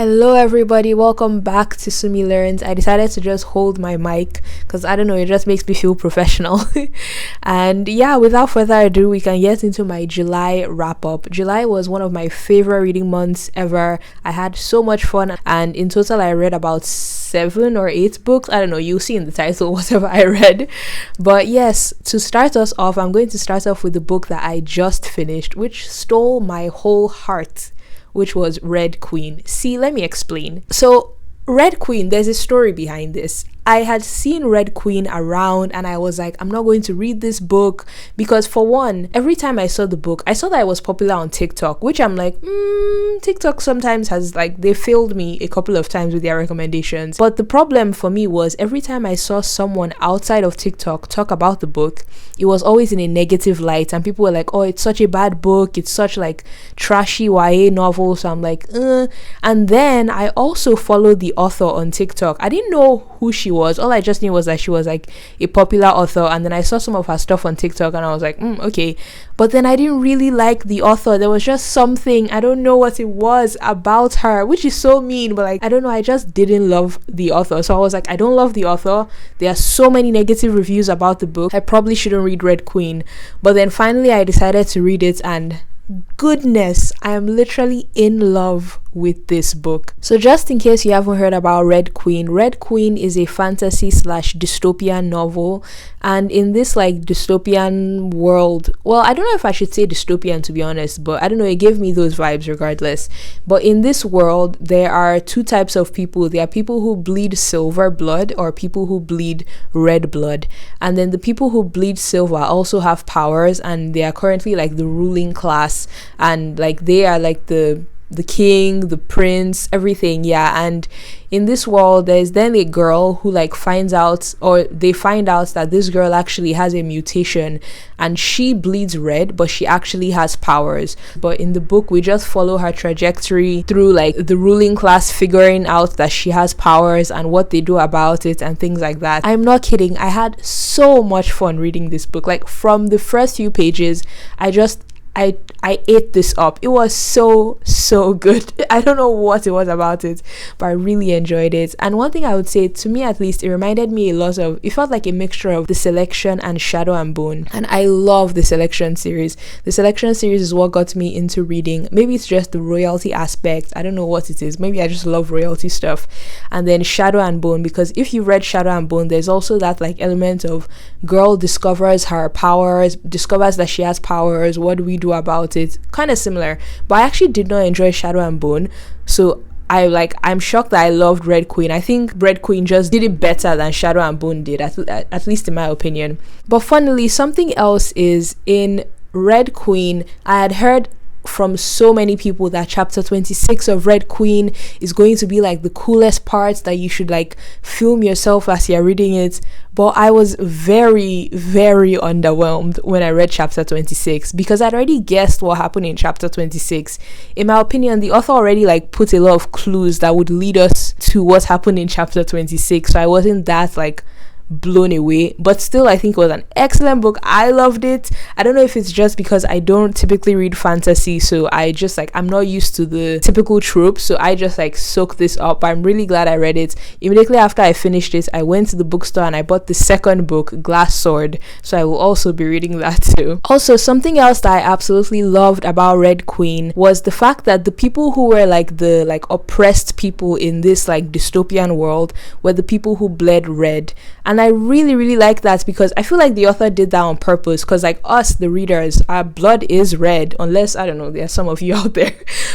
Hello everybody, welcome back to Sunmi Learns. I decided to just hold my mic because I don't know, it just makes me feel professional. And yeah, without further ado, we can get into my July wrap up. July was one of my favorite reading months ever. I had so much fun, and in total I read about 7 or 8 books. I don't know, you'll see in the title whatever I read. But yes, to start us off, I'm going to start off with the book that I just finished, which stole my whole heart, which was Red Queen. See, let me explain. So, Red Queen, there's a story behind this. I had seen Red Queen around and I was like, I'm not going to read this book because, for one, every time I saw the book, I saw that it was popular on TikTok, which I'm like, TikTok sometimes has, like, they failed me a couple of times with their recommendations. But the problem for me was every time I saw someone outside of TikTok talk about the book, it was always in a negative light, and people were like, oh, it's such a bad book, it's such like trashy YA novel. So I'm like, And then I also followed the author on TikTok. I didn't know who she was. All I just knew was that she was like a popular author, and then I saw some of her stuff on TikTok and I was like, okay. But then I didn't really like the author. There was just something, I don't know what it was about her, which is so mean, but like, I don't know, I just didn't love the author. So I was like, I don't love the author. There are so many negative reviews about the book. I probably shouldn't read Red Queen. But then finally I decided to read it, and goodness, I am literally in love with this book. So just in case you haven't heard about Red Queen is a fantasy / dystopian novel, and in this like dystopian world, well, I don't know if I should say dystopian to be honest, but I don't know, it gave me those vibes regardless. But in this world, there are 2 types of people. There are people who bleed silver blood or people who bleed red blood, and then the people who bleed silver also have powers, and they are currently like the ruling class, and like they are like the king, the prince, everything. And in this world, there's then a girl who like finds out, or they find out that this girl actually has a mutation and she bleeds red, but she actually has powers. But in the book, we just follow her trajectory through like the ruling class figuring out that she has powers and what they do about it and things like that. I'm not kidding, I had so much fun reading this book. Like, from the first few pages, I ate this up. It was so good. I don't know what it was about it, but I really enjoyed it. And one thing I would say, to me at least, it reminded me a lot of, it felt like a mixture of The Selection and Shadow and Bone. And I love The Selection series. The Selection series is what got me into reading. Maybe it's just the royalty aspect. I don't know what it is. Maybe I just love royalty stuff. And then Shadow and Bone, because if you read Shadow and Bone, there's also that like element of girl discovers her powers, discovers that she has powers. What do we do about it? Kind of similar, but I actually did not enjoy Shadow and Bone, so I'm shocked that I loved Red Queen. I think Red Queen just did it better than Shadow and Bone did, at least in my opinion. But funnily, something else is, in Red Queen, I had heard from so many people that chapter 26 of Red Queen is going to be like the coolest part, that you should like film yourself as you're reading it. But I was very underwhelmed when I read chapter 26, because I'd already guessed what happened in chapter 26. In my opinion, the author already like put a lot of clues that would lead us to what happened in chapter 26, so I wasn't that like blown away. But still, I think it was an excellent book. I loved it. I don't know if it's just because I don't typically read fantasy, so I just like, I'm not used to the typical tropes, so I just like soaked this up. I'm really glad I read it. Immediately after I finished it, I went to the bookstore and I bought the second book, Glass Sword, so I will also be reading that too. Also, something else that I absolutely loved about Red Queen was the fact that the people who were like the like oppressed people in this like dystopian world were the people who bled red. And I really like that, because I feel like the author did that on purpose, because like us, the readers, our blood is red, unless, I don't know, there are some of you out there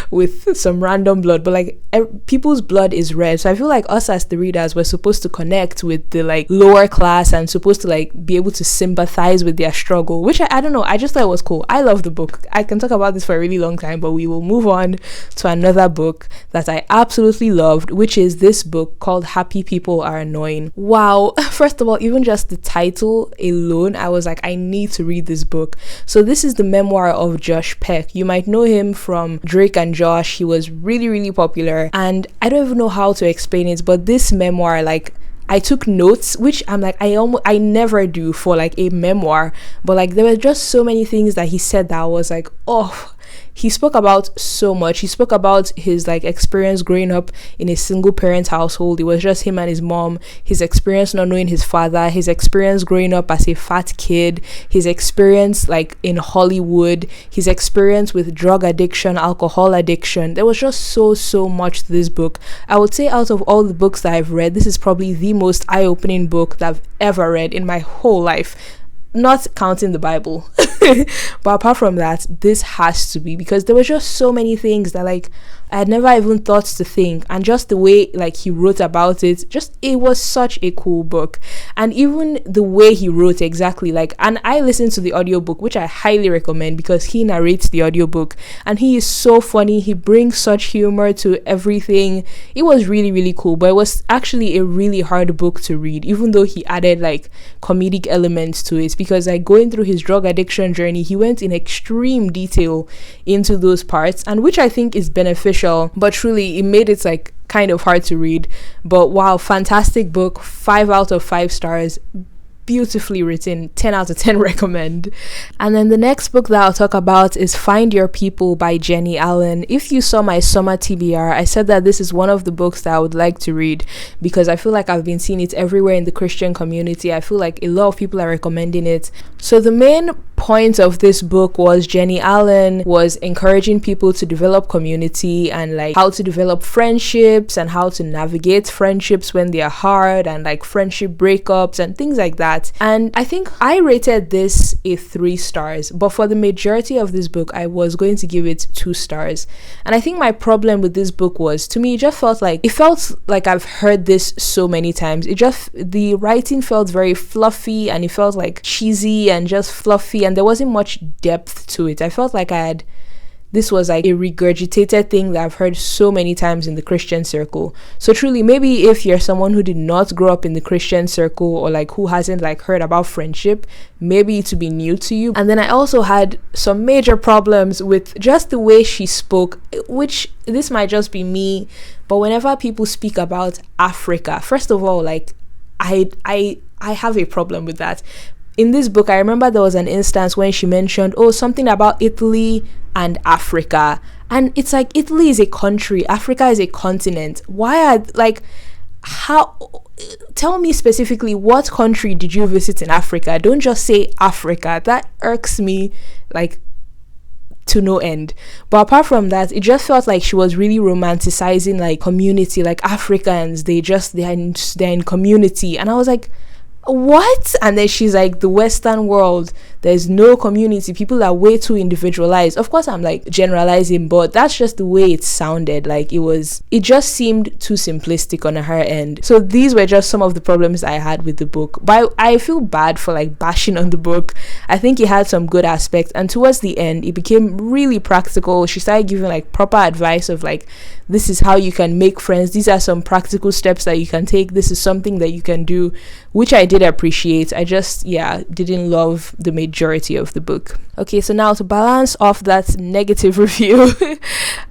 with some random blood, but like people's blood is red. So I feel like us as the readers, we're supposed to connect with the like lower class and supposed to like be able to sympathize with their struggle, which I don't know, I just thought it was cool. I love the book. I can talk about this for a really long time, but we will move on to another book that I absolutely loved, which is this book called Happy People Are Annoying. Wow. First of all, even just the title alone, I was like, I need to read this book. So this is the memoir of Josh Peck. You might know him from Drake and Josh. He was really popular, and I don't even know how to explain it, but this memoir, like, I took notes, which I'm like, I never do for like a memoir, but like there were just so many things that he said that I was like, oh, he spoke about so much. He spoke about his like experience growing up in a single parent household. It was just him and his mom, his experience not knowing his father, his experience growing up as a fat kid, his experience like in Hollywood, his experience with drug addiction, alcohol addiction. There was just so much to this book. I would say out of all the books that I've read, this is probably the most eye-opening book that I've ever read in my whole life, not counting the Bible. But apart from that, this has to be, because there were just so many things that like I had never even thought to think, and just the way like he wrote about it, just it was such a cool book. And even the way he wrote exactly, like, and I listened to the audiobook, which I highly recommend because he narrates the audiobook and he is so funny. He brings such humor to everything. It was really cool, but it was actually a really hard book to read, even though he added like comedic elements to it, because like going through his drug addiction journey, he went in extreme detail into those parts, and which I think is beneficial, but truly it made it like kind of hard to read. But wow, fantastic book, 5 out of 5 stars, beautifully written, 10 out of 10 recommend. And then the next book that I'll talk about is Find Your People by Jennie Allen. If you saw my summer TBR, I said that this is one of the books that I would like to read because I feel like I've been seeing it everywhere in the Christian community. I feel like a lot of people are recommending it. So the main point of this book was Jennie Allen was encouraging people to develop community and like how to develop friendships and how to navigate friendships when they are hard, and like friendship breakups and things like that. And I think I rated this a 3 stars, but for the majority of this book I was going to give it 2 stars. And I think my problem with this book was, to me, it felt like I've heard this so many times. The writing felt very fluffy, and it felt like cheesy and just fluffy, and there wasn't much depth to it. I felt like this was like a regurgitated thing that I've heard so many times in the Christian circle. So truly, maybe if you're someone who did not grow up in the Christian circle, or like who hasn't like heard about friendship, maybe it would be new to you. And then I also had some major problems with just the way she spoke, which this might just be me, but whenever people speak about Africa, first of all, like I have a problem with that. In this book, I remember there was an instance when she mentioned, something about Italy and Africa. And it's like, Italy is a country, Africa is a continent. Tell me specifically, what country did you visit in Africa? Don't just say Africa. That irks me, like, to no end. But apart from that, it just felt like she was really romanticizing like community, like Africans, they're in community. And I was like, what? And then she's like, the Western world, there's no community, people are way too individualized. Of course I'm like generalizing, but that's just the way it sounded. Like it just seemed too simplistic on her end. So these were just some of the problems I had with the book, but I feel bad for like bashing on the book. I think it had some good aspects, and towards the end it became really practical. She started giving like proper advice of like, this is how you can make friends, these are some practical steps that you can take, this is something that you can do, which I did appreciate. I just didn't love the majority of the book. Okay, so now to balance off that negative review,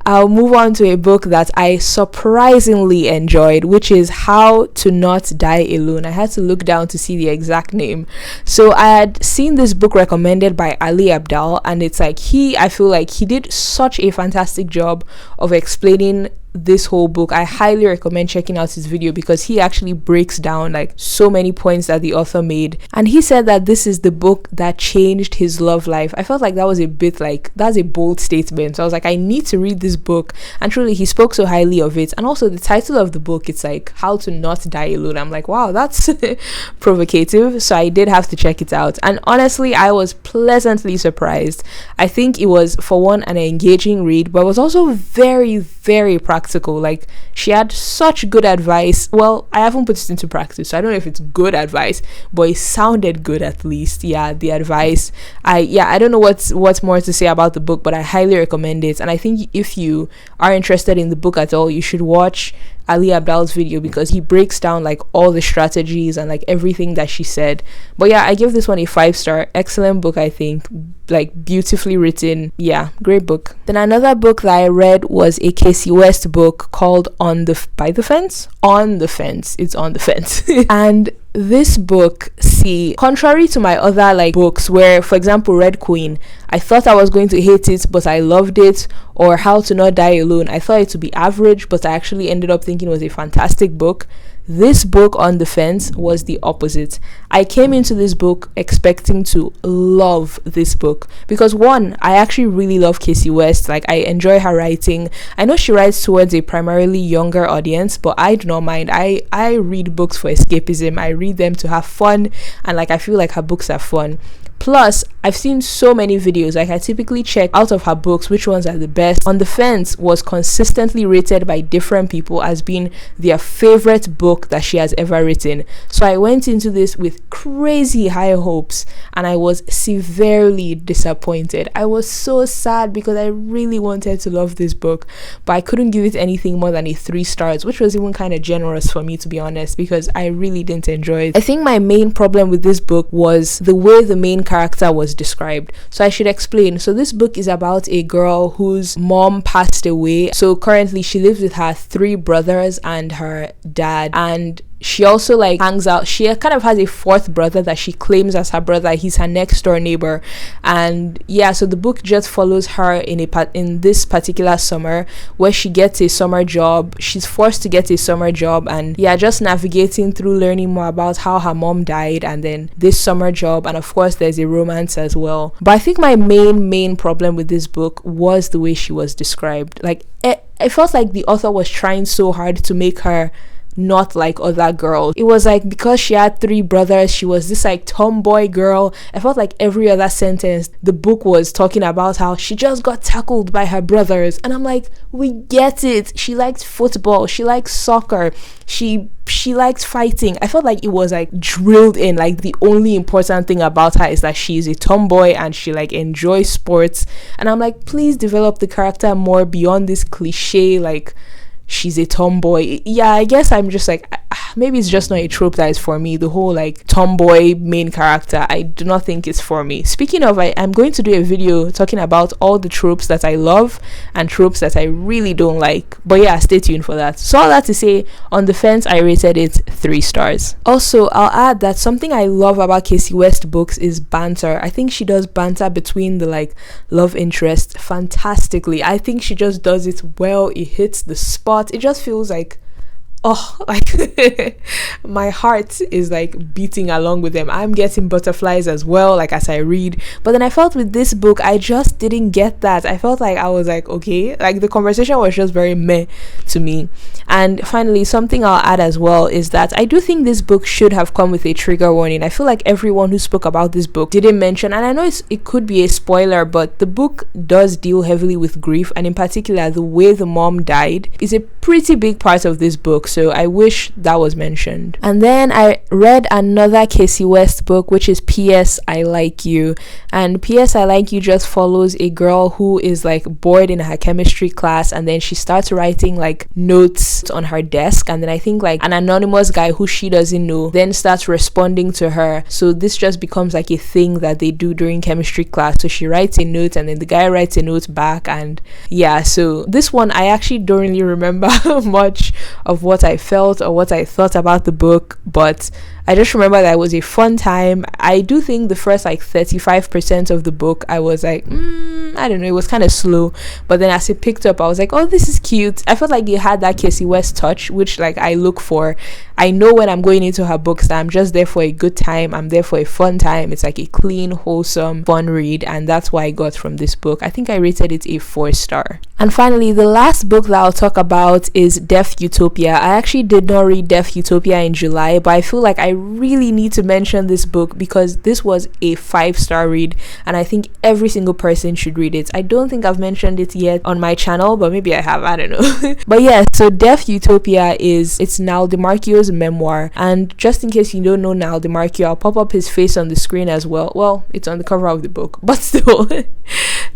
I'll move on to a book that I surprisingly enjoyed, which is How to Not Die Alone. I had to look down to see the exact name. So I had seen this book recommended by Ali Abdal, and it's like I feel like he did such a fantastic job of explaining this whole book. I highly recommend checking out his video because he actually breaks down like so many points that the author made, and he said that this is the book that changed his love life. I felt like that was a bit like, that's a bold statement, so I was like, I need to read this book. And truly, he spoke so highly of it. And also the title of the book, it's like How to Not Die Alone. I'm like, wow, that's provocative. So I did have to check it out, and honestly I was pleasantly surprised. I think it was, for one, an engaging read, but it was also very practical. Like, she had such good advice. Well, I haven't put it into practice, so I don't know if it's good advice, but it sounded good at least. The advice, I don't know what's more to say about the book, but I highly recommend it. And I think if you are interested in the book at all, you should watch Ali Abdal's video because he breaks down like all the strategies and like everything that she said. But I give this one a 5-star. Excellent book, I think. Like, beautifully written. Great book. Then another book that I read was a Casey West book called On the Fence. It's on the fence. And this book, contrary to my other like books where, for example, Red Queen, I thought I was going to hate it, but I loved it, or How to Not Die Alone. I thought it to be average, but I actually ended up thinking it was a fantastic book. This book, On the Fence, was the opposite. I came into this book expecting to love this book because, one, I actually really love Casey West. Like, I enjoy her writing. I know she writes towards a primarily younger audience, but I do not mind. I read books for escapism. I read them to have fun, and like I feel like her books are fun. Plus, I've seen so many videos. Like, I typically check out of her books which ones are the best. On the Fence was consistently rated by different people as being their favorite book that she has ever written. So I went into this with crazy high hopes, and I was severely disappointed. I was so sad because I really wanted to love this book, but I couldn't give it anything more than a 3 stars, which was even kind of generous for me, to be honest, because I really didn't enjoy it. I think my main problem with this book was the way the main character was described. So I should explain. So this book is about a girl whose mom passed away. So currently she lives with her 3 brothers and her dad, and she also like hangs out. She kind of has a 4th brother that she claims as her brother. He's her next door neighbor, and yeah, so the book just follows her in this particular summer where she gets a summer job. She's forced to get a summer job, and yeah, just navigating through learning more about how her mom died, and then this summer job, and of course there's a romance as well. But I think my main problem with this book was the way she was described. Like, I felt like the author was trying so hard to make her not like other girls. It was like because she had 3 brothers, she was this like tomboy girl. I felt like every other sentence the book was talking about how she just got tackled by her brothers, and I'm like, we get it. She likes football, she likes soccer, she likes fighting. I felt like it was like drilled in, like the only important thing about her is that she's a tomboy and she like enjoys sports, and I'm like, please develop the character more beyond this cliche like she's a tomboy. Yeah, I guess I'm just like, maybe it's just not a trope that is for me. The whole like tomboy main character, I do not think it's for me. Speaking of, I'm going to do a video talking about all the tropes that I love and tropes that I really don't like. But yeah, stay tuned for that. So all that to say, On the Fence, I rated it 3 stars. Also, I'll add that something I love about Casey West books is banter. I think she does banter between the like love interest fantastically. I think she just does it well. It hits the spot. It just feels like, oh, like my heart is like beating along with them. I'm getting butterflies as well, like as I read. But then I felt with this book, I just didn't get that. I felt like I was like, okay, like the conversation was just very meh to me. And finally, something I'll add as well is that I do think this book should have come with a trigger warning. I feel like everyone who spoke about this book didn't mention, and I know it could be a spoiler, but the book does deal heavily with grief, and in particular the way the mom died is a pretty big part of this book. So I wish that was mentioned. And then I read another Casey West book, which is P.S. I Like You. And P.S. I Like You just follows a girl who is like bored in her chemistry class, and then she starts writing like notes on her desk, and then I think like an anonymous guy who she doesn't know then starts responding to her. So this just becomes like a thing that they do during chemistry class. So she writes a note, and then the guy writes a note back, and yeah, so this one I actually don't really remember much of what I felt or what I thought about the book, but I just remember that it was a fun time. I do think the first like 35% of the book I was like, I don't know, it was kind of slow, but then as it picked up I was like, oh, this is cute. I felt like it had that Casey West touch, which like I look for. I know when I'm going into her books that I'm just there for a good time, I'm there for a fun time. It's like a clean, wholesome, fun read, and that's what I got from this book. I think I rated it a 4 star. And finally, the last book that I'll talk about is Deaf Utopia. I actually did not read Deaf Utopia in July, but I feel like I really need to mention this book because this was a 5-star read, and I think every single person should read it. I don't think I've mentioned it yet on my channel, but maybe I have, I don't know. But yeah, so Deaf Utopia it's Nal DeMarchio's memoir, and just in case you don't know Nal DeMarchio, I'll pop up his face on the screen as well. Well, it's on the cover of the book, but still.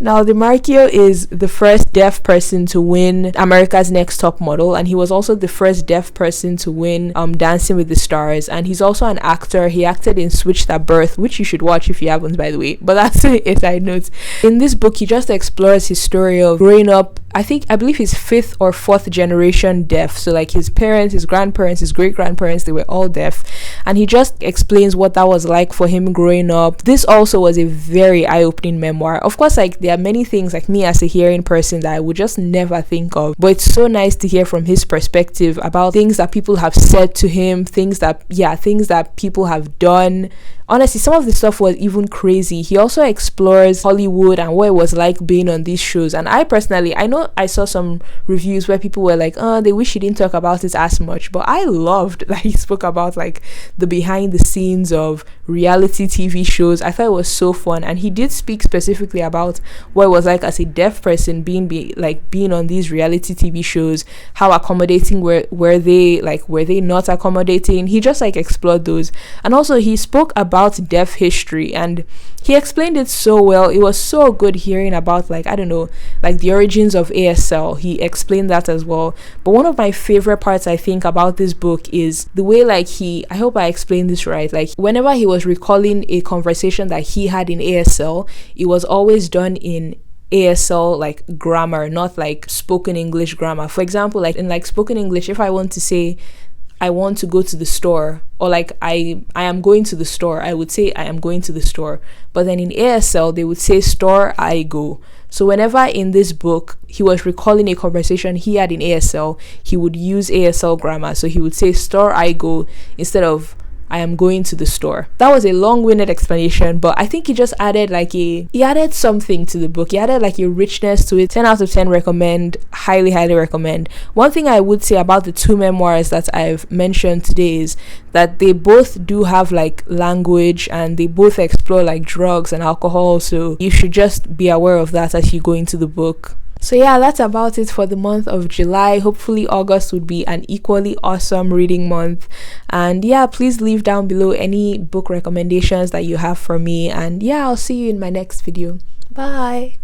Nal DeMarchio is the first deaf person to win America's Next Top Model, and he was also the first deaf person to win Dancing with the Stars, and he's also an actor. He acted in Switch That Birth, which you should watch if you haven't, by the way, but that's a side note. In this book, he just explores his story of growing up I believe he's fifth or fourth generation deaf. So like his parents, his grandparents, his great grandparents, they were all deaf. And he just explains what that was like for him growing up. This also was a very eye-opening memoir. Of course, like there are many things like me as a hearing person that I would just never think of. But it's so nice to hear from his perspective about things that people have said to him, things that people have done. Honestly, some of the stuff was even crazy. He also explores Hollywood and what it was like being on these shows. And I personally, I know I saw some reviews where people were like, oh, they wish he didn't talk about it as much. But I loved that he spoke about like the behind the scenes of reality TV shows. I thought it was so fun. And he did speak specifically about what it was like as a deaf person being on these reality TV shows. How accommodating were they not accommodating? He just like explored those. And also he spoke about deaf history, and he explained it so well. It was so good hearing about like the origins of ASL. He explained that as well. But one of my favorite parts, I think, about this book is the way like I hope I explained this right, like whenever he was recalling a conversation that he had in ASL, it was always done in ASL like grammar, not like spoken English grammar. For example, like in like spoken English, if I want to say I want to go to the store, or like I am going to the store, I would say I am going to the store. But then in ASL, they would say store I go. So whenever in this book he was recalling a conversation he had in ASL, he would use ASL grammar. So he would say store I go instead of I am going to the store. That was a long-winded explanation, but I think he just added he added something to the book. He added like a richness to it. 10 out of 10 recommend. Highly, highly recommend. One thing I would say about the two memoirs that I've mentioned today is that they both do have like language, and they both explore like drugs and alcohol. So you should just be aware of that as you go into the book. So yeah, that's about it for the month of July. Hopefully August would be an equally awesome reading month. And yeah, please leave down below any book recommendations that you have for me. And yeah, I'll see you in my next video. Bye.